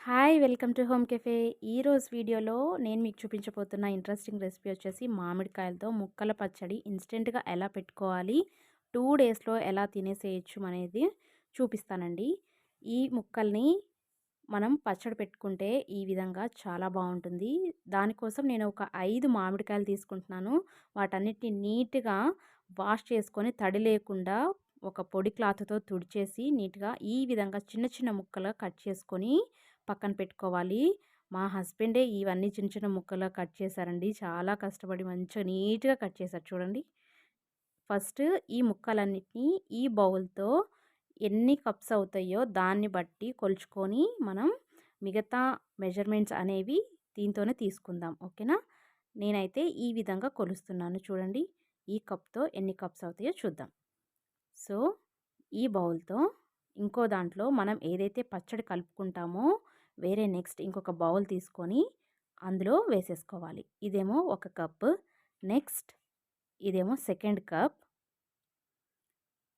Hi welcome to home cafe. ఈరోజు వీడియోలో నేను మీకు చూపించబోతున్న ఇంట్రెస్టింగ్ రెసిపీ వచ్చేసి మామిడికాయలతో ముక్కల పచ్చడి ఇన్స్టెంట్గా ఎలా పెట్టుకోవాలి, 2 డేస్లో ఎలా తినేసేయచ్చు అనేది చూపిస్తానండి. ఈ ముక్కల్ని మనం పచ్చడి పెట్టుకుంటే ఈ విధంగా చాలా బాగుంటుంది. దానికోసం నేను ఒక 5 మామిడికాయలు తీసుకుంటున్నాను. వాటన్నిటిని నీట్గా వాష్ చేసుకొని తడి లేకుండా ఒక పొడి క్లాత్తో తుడిచేసి నీట్గా ఈ విధంగా చిన్న చిన్న ముక్కలు కట్ చేసుకొని పక్కన పెట్టుకోవాలి. మా హస్బెండే ఇవన్నీ చిన్న చిన్న ముక్కలుగా కట్ చేశారండి. చాలా కష్టపడి మంచిగా నీట్గా కట్ చేశారు చూడండి. ఫస్ట్ ఈ ముక్కలన్నిటిని ఈ బౌల్తో ఎన్ని కప్స్ అవుతాయో దాన్ని బట్టి కొలుచుకొని మనం మిగతా మెజర్మెంట్స్ అనేవి దీంతోనే తీసుకుందాం. ఓకేనా? నేనైతే ఈ విధంగా కొలుస్తున్నాను చూడండి. ఈ కప్తో ఎన్ని కప్స్ అవుతాయో చూద్దాం. సో ఈ బౌల్తో ఇంకో దాంట్లో మనం ఏదైతే పచ్చడి కలుపుకుంటామో వేరే నెక్స్ట్ ఇంకొక బౌల్ తీసుకొని అందులో వేసేసుకోవాలి. ఇదేమో 1 కప్, నెక్స్ట్ ఇదేమో సెకండ్ కప్.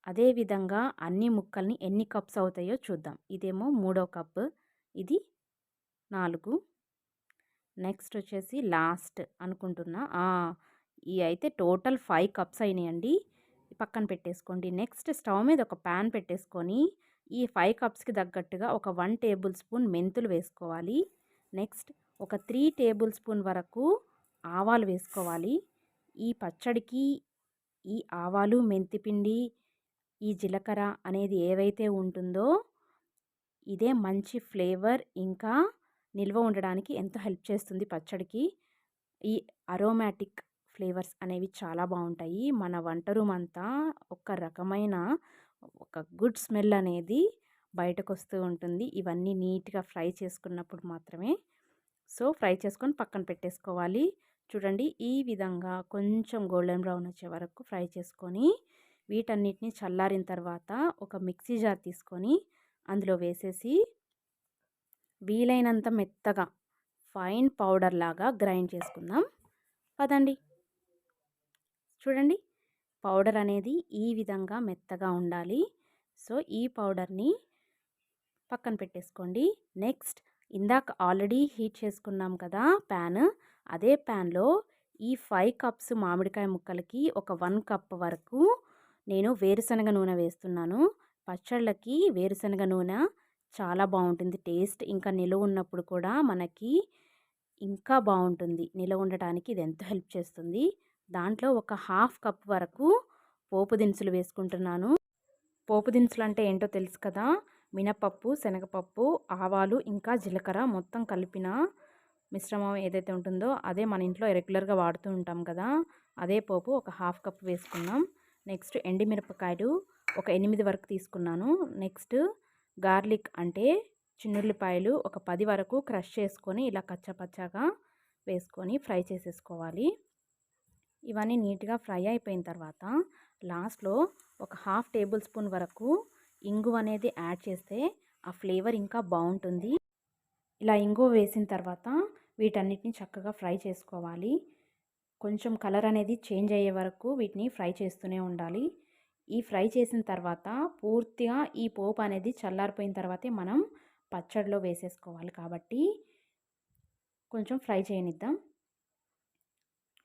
అదేవిధంగా అన్ని ముక్కల్ని ఎన్ని కప్స్ అవుతాయో చూద్దాం. ఇదేమో 3వ కప్, ఇది 4, నెక్స్ట్ వచ్చేసి లాస్ట్ అనుకుంటున్నా. ఈ అయితే టోటల్ 5 కప్స్ అయినాయండి. పక్కన పెట్టేసుకోండి. నెక్స్ట్ స్టవ్ మీద ఒక ప్యాన్ పెట్టేసుకొని ఈ 5 కప్స్కి తగ్గట్టుగా ఒక 1 టేబుల్ స్పూన్ మెంతులు వేసుకోవాలి. నెక్స్ట్ ఒక 3 టేబుల్ స్పూన్ వరకు ఆవాలు వేసుకోవాలి. ఈ పచ్చడికి ఈ ఆవాలు, మెంతిపిండి, ఈ జీలకర్ర అనేది ఏవైతే ఉంటుందో ఇదే మంచి ఫ్లేవర్, ఇంకా నిల్వ ఉండడానికి ఎంతో హెల్ప్ చేస్తుంది పచ్చడికి. ఈ అరోమాటిక్ ఫ్లేవర్స్ అనేవి చాలా బాగుంటాయి. మన వంట రూమ్ అంతా ఒక రకమైన ఒక గుడ్ స్మెల్ అనేది బయటకు వస్తూ ఉంటుంది. ఇవన్నీ నీట్గా ఫ్రై చేసుకున్నప్పుడు మాత్రమే. సో ఫ్రై చేసుకొని పక్కన పెట్టేసుకోవాలి. చూడండి ఈ విధంగా కొంచెం గోల్డెన్ బ్రౌన్ వచ్చే వరకు ఫ్రై చేసుకొని వీటన్నిటిని చల్లారిన తర్వాత ఒక మిక్సీ జార్ తీసుకొని అందులో వేసేసి వీలైనంత మెత్తగా ఫైన్ పౌడర్ లాగా గ్రైండ్ చేసుకుందాం. పదండి. చూడండి పౌడర్ అనేది ఈ విధంగా మెత్తగా ఉండాలి. సో ఈ పౌడర్ని పక్కన పెట్టేసుకోండి. నెక్స్ట్ ఇందాక ఆల్రెడీ హీట్ చేసుకున్నాం కదా ప్యాన్, అదే ప్యాన్లో ఈ 5 కప్స్ మామిడికాయ ముక్కలకి ఒక 1 కప్ వరకు నేను వేరుశనగ నూనె వేస్తున్నాను. పచ్చళ్ళకి వేరుశనగ నూనె చాలా బాగుంటుంది టేస్ట్. ఇంకా నిలువ ఉన్నప్పుడు కూడా మనకి ఇంకా బాగుంటుంది. నిలవ ఉండటానికి ఇది ఎంతో హెల్ప్ చేస్తుంది. దాంట్లో ఒక 1/2 కప్ వరకు పోపు దినుసులు వేసుకుంటున్నాను. పోపు దినుసులు అంటే ఏంటో తెలుసు కదా, మినపప్పు, శనగపప్పు, ఆవాలు, ఇంకా జీలకర్ర మొత్తం కలిపిన మిశ్రమం ఏదైతే ఉంటుందో అదే మన ఇంట్లో రెగ్యులర్గా వాడుతూ ఉంటాం కదా, అదే పోపు ఒక 1/2 కప్ వేసుకున్నాం. నెక్స్ట్ ఎండిమిరపకాయలు ఒక 8 వరకు తీసుకున్నాను. నెక్స్ట్ గార్లిక్ అంటే చిన్నుల్లిపాయలు ఒక 10 వరకు క్రష్ చేసుకొని ఇలా కచ్చపచ్చగా వేసుకొని ఫ్రై చేసేసుకోవాలి. ఇవన్నీ నీట్గా ఫ్రై అయిపోయిన తర్వాత లాస్ట్లో ఒక 1/2 టేబుల్ స్పూన్ వరకు ఇంగువ అనేది యాడ్ చేస్తే ఆ ఫ్లేవర్ ఇంకా బాగుంటుంది. ఇలా ఇంగువ వేసిన తర్వాత వీటన్నిటిని చక్కగా ఫ్రై చేసుకోవాలి. కొంచెం కలర్ అనేది చేంజ్ అయ్యే వరకు వీటిని ఫ్రై చేస్తూనే ఉండాలి. ఈ ఫ్రై చేసిన తర్వాత పూర్తిగా ఈ పోపు అనేది చల్లారిపోయిన తర్వాతే మనం పచ్చడిలో వేసేసుకోవాలి కాబట్టి కొంచెం ఫ్రై చేయనిద్దాం.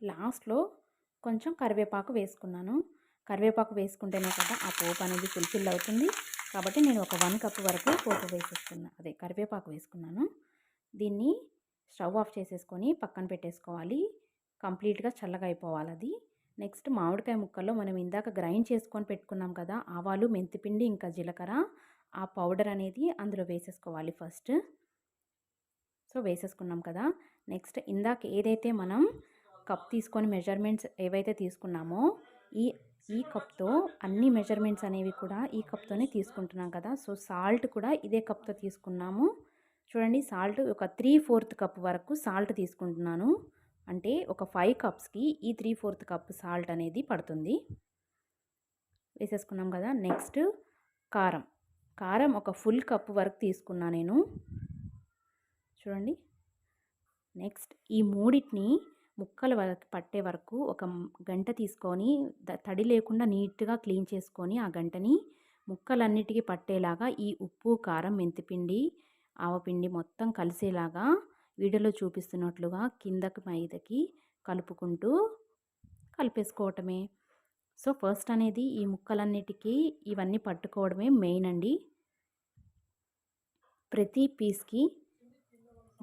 లాస్ట్లో కొంచెం కరివేపాకు వేసుకున్నాను. కరివేపాకు వేసుకుంటేనే కదా ఆ పోపు అనేది ఫుల్ఫిల్ అవుతుంది. కాబట్టి నేను ఒక 1 కప్ వరకు పోపు కరివేపాకు వేసుకున్నాను. దీన్ని స్టవ్ ఆఫ్ చేసేసుకొని పక్కన పెట్టేసుకోవాలి. కంప్లీట్గా చల్లగా అయిపోవాలి అది. నెక్స్ట్ మామిడికాయ ముక్కల్లో మనం ఇందాక గ్రైండ్ చేసుకొని పెట్టుకున్నాం కదా ఆవాలు, మెంతిపిండి, ఇంకా జీలకర్ర, ఆ పౌడర్ అనేది అందులో వేసేసుకోవాలి ఫస్ట్. సో వేసేసుకున్నాం కదా. నెక్స్ట్ ఇందాక ఏదైతే మనం కప్ తీసుకొని మెజర్మెంట్స్ ఏవైతే తీసుకున్నామో ఈ కప్తో అన్ని మెజర్మెంట్స్ అనేవి కూడా ఈ కప్తోనే తీసుకుంటున్నాం కదా. సో సాల్ట్ కూడా ఇదే కప్తో తీసుకున్నాము. చూడండి సాల్ట్ ఒక 3/4 కప్ వరకు సాల్ట్ తీసుకుంటున్నాను. అంటే ఒక 5 కప్స్కి ఈ 3/4 కప్ సాల్ట్ అనేది పడుతుంది. వేసేసుకున్నాం కదా. నెక్స్ట్ కారం ఒక ఫుల్ కప్ వరకు తీసుకున్నా నేను. చూడండి. నెక్స్ట్ ఈ మూడింటిని ముక్కల వరకు పట్టే వరకు ఒక గంట తీసుకొని తడి లేకుండా నీట్గా క్లీన్ చేసుకొని ఆ గంటని ముక్కలన్నిటికీ పట్టేలాగా ఈ ఉప్పు, కారం, మెంతిపిండి, ఆవపిండి మొత్తం కలిసేలాగా వీడియోలో చూపిస్తున్నట్లుగా కిందకి పైకి కలుపుకుంటూ కలిపేసుకోవటమే. సో ఫస్ట్ అనేది ఈ ముక్కలన్నిటికీ ఇవన్నీ పట్టుకోవడమే మెయిన్ అండి. ప్రతి పీస్కి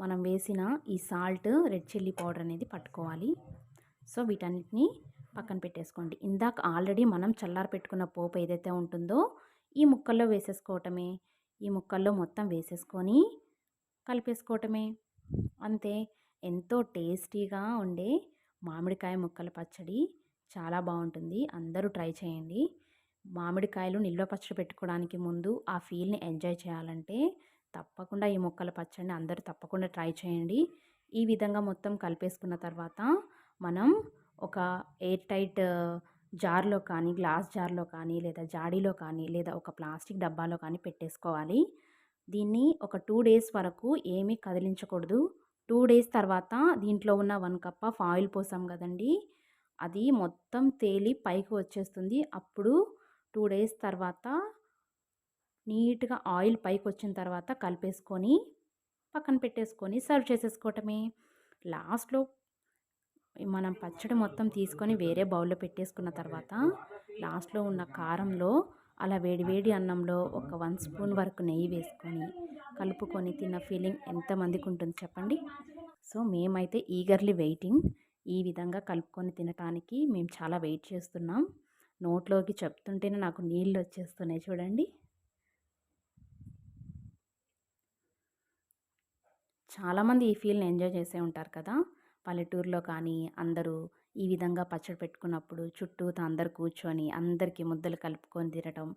మనం వేసిన ఈ సాల్ట్, రెడ్ చిల్లీ పౌడర్ అనేది పట్టుకోవాలి. సో వీటన్నిటిని పక్కన పెట్టేసుకోండి. ఇందాక ఆల్రెడీ మనం చల్లారి పెట్టుకున్న పోపు ఏదైతే ఉంటుందో ఈ ముక్కల్లో వేసేసుకోవటమే. ఈ ముక్కల్లో మొత్తం వేసేసుకొని కలిపేసుకోవటమే. అంతే. ఎంతో టేస్టీగా ఉండే మామిడికాయ ముక్కల పచ్చడి చాలా బాగుంటుంది. అందరూ ట్రై చేయండి. మామిడికాయలు నిల్వ పచ్చడి పెట్టుకోవడానికి ముందు ఆ ఫీల్ని ఎంజాయ్ చేయాలంటే తప్పకుండా ఈ ముక్కల పచ్చడిని అందరూ తప్పకుండా ట్రై చేయండి. ఈ విధంగా మొత్తం కలిపేసుకున్న తర్వాత మనం ఒక ఎయిర్ టైట్ జార్లో కానీ, గ్లాస్ జార్లో కానీ, లేదా జాడీలో కానీ, లేదా ఒక ప్లాస్టిక్ డబ్బాలో కానీ పెట్టేసుకోవాలి. దీన్ని ఒక 2 డేస్ వరకు ఏమీ కదిలించకూడదు. 2 డేస్ తర్వాత దీంట్లో ఉన్న 1 కప్ ఆఫ్ ఆయిల్ పోసాం కదండీ, అది మొత్తం తేలి పైకి వచ్చేస్తుంది. అప్పుడు 2 డేస్ తర్వాత నీట్గా ఆయిల్ పైకి వచ్చిన తర్వాత కలిపేసుకొని పక్కన పెట్టేసుకొని సర్వ్ చేసేసుకోవటమే. లాస్ట్లో మనం పచ్చడి మొత్తం తీసుకొని వేరే బౌల్లో పెట్టేసుకున్న తర్వాత లాస్ట్లో ఉన్న కారంలో అలా వేడివేడి అన్నంలో ఒక 1 స్పూన్ వరకు నెయ్యి వేసుకొని కలుపుకొని తిన్న ఫీలింగ్ ఎంతమందికి ఉంటుంది చెప్పండి. సో మేమైతే ఈగర్లీ వెయిటింగ్. ఈ విధంగా కలుపుకొని తినటానికి మేము చాలా వెయిట్ చేస్తున్నాం. నోట్లోకి చెప్తుంటేనే నాకు నీళ్ళు వచ్చేస్తున్నాయి చూడండి. చాలామంది ఈ ఫీల్ని ఎంజాయ్ చేసే ఉంటారు కదా. పల్లెటూరులో కానీ అందరూ ఈ విధంగా పచ్చడి పెట్టుకున్నప్పుడు చుట్టూతా అందరు కూర్చొని అందరికీ ముద్దలు కలుపుకొని తినటం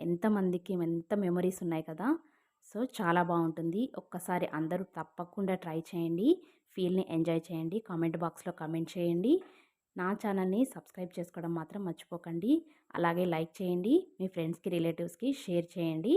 ఎంతమందికి ఎంత మెమరీస్ ఉన్నాయి కదా. సో చాలా బాగుంటుంది. ఒక్కసారి అందరూ తప్పకుండా ట్రై చేయండి. ఫీల్ని ఎంజాయ్ చేయండి. కామెంట్ బాక్స్లో కామెంట్ చేయండి. నా ఛానల్ని సబ్స్క్రైబ్ చేసుకోవడం మాత్రం మర్చిపోకండి. అలాగే లైక్ చేయండి. మీ ఫ్రెండ్స్కి, రిలేటివ్స్కి షేర్ చేయండి.